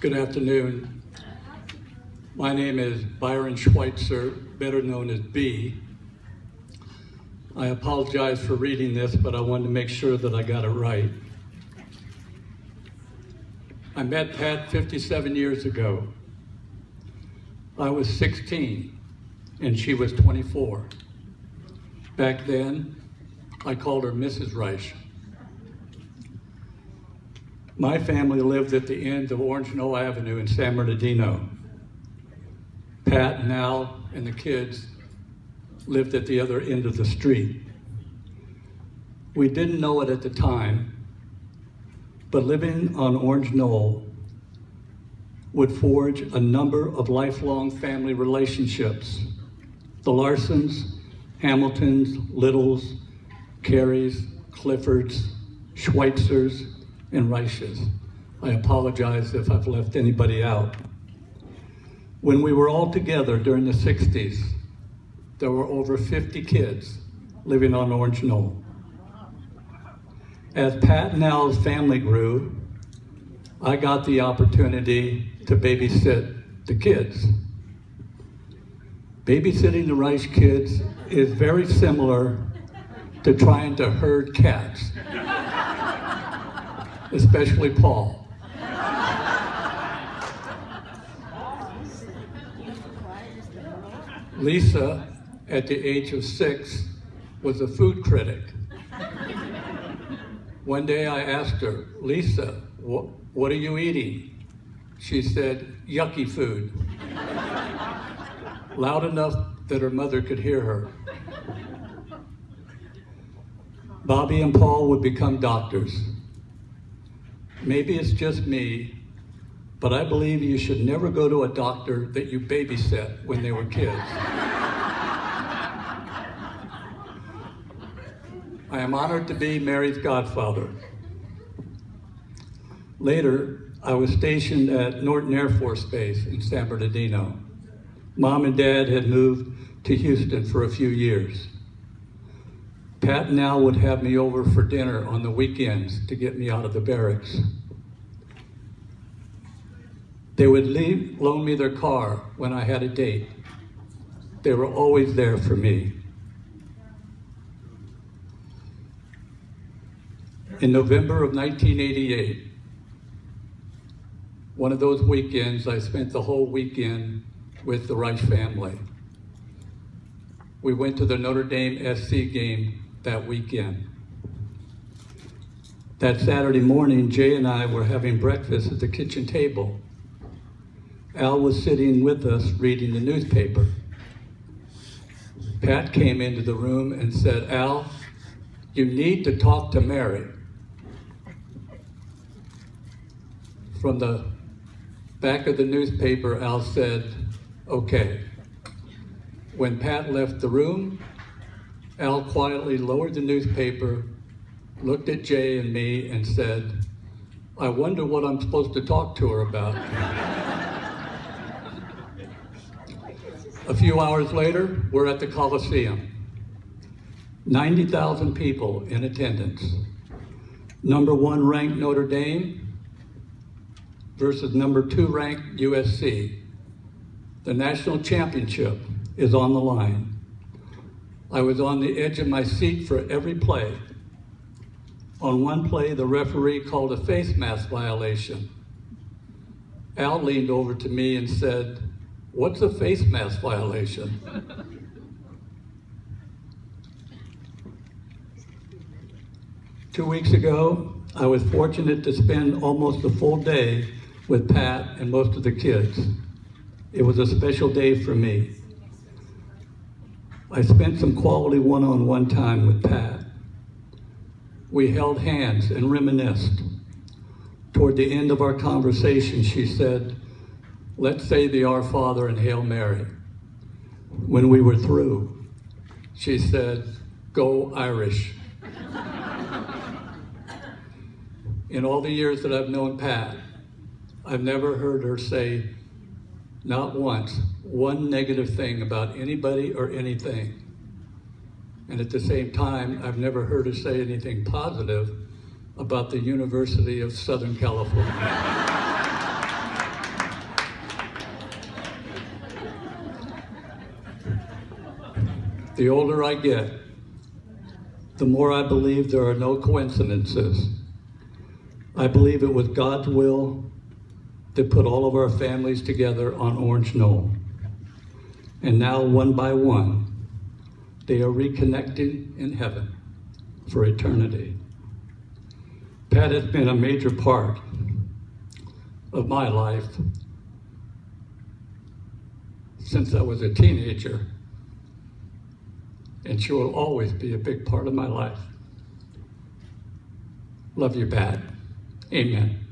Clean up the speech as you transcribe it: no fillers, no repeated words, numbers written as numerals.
Good afternoon. My name is Byron Schweitzer, better known as B. I apologize for reading this, but I wanted to make sure that I got it right. I met Pat 57 years ago. I was 16 and she was 24. Back then, I called her Mrs. Reich. My family lived at the end of Orange Knoll Avenue in San Bernardino. Pat and Al and the kids lived at the other end of the street. We didn't know it at the time, but living on Orange Knoll would forge a number of lifelong family relationships. The Larsons, Hamiltons, Littles, Careys, Cliffords, Schweitzers, and Reiches. I apologize if I've left anybody out. When we were all together during the 60s, there were over 50 kids living on Orange Knoll. As Pat and Al's family grew, I got the opportunity to babysit the kids. Babysitting the Reich kids is very similar to trying to herd cats, especially Paul. Lisa, at the age of 6, was a food critic. One day I asked her, Lisa, what are you eating? She said, yucky food. Loud enough that her mother could hear her. Bobby and Paul would become doctors. Maybe it's just me, but I believe you should never go to a doctor that you babysat when they were kids. I am honored to be Mary's godfather. Later, I was stationed at Norton Air Force Base in San Bernardino. Mom and Dad had moved to Houston for a few years. Pat and Al would have me over for dinner on the weekends to get me out of the barracks. They would loan me their car when I had a date. They were always there for me. In November of 1988, one of those weekends, I spent the whole weekend with the Reich family. We went to the Notre Dame SC game that weekend. That Saturday morning, Jay and I were having breakfast at the kitchen table. Al was sitting with us reading the newspaper. Pat came into the room and said, Al, you need to talk to Mary. From the back of the newspaper, Al said, okay. When Pat left the room, Al quietly lowered the newspaper, looked at Jay and me and said, I wonder what I'm supposed to talk to her about. A few hours later, we're at the Coliseum. 90,000 people in attendance. Number 1 ranked Notre Dame versus number 2 ranked USC. The national championship is on the line. I was on the edge of my seat for every play. On one play, the referee called a face mask violation. Al leaned over to me and said, what's a face mask violation? Two weeks ago, I was fortunate to spend almost a full day with Pat and most of the kids. It was a special day for me. I spent some quality one-on-one time with Pat. We held hands and reminisced. Toward the end of our conversation, she said, let's say the Our Father and Hail Mary. When we were through, she said, go Irish. In all the years that I've known Pat, I've never heard her say, not once, one negative thing about anybody or anything. And at the same time, I've never heard her say anything positive about the University of Southern California. the older I get, the more I believe there are no coincidences. I believe it was God's will that put all of our families together on Orange Knoll. And now, one by one, they are reconnecting in heaven for eternity. Pat has been a major part of my life since I was a teenager, and she will always be a big part of my life. Love you, Pat. Amen.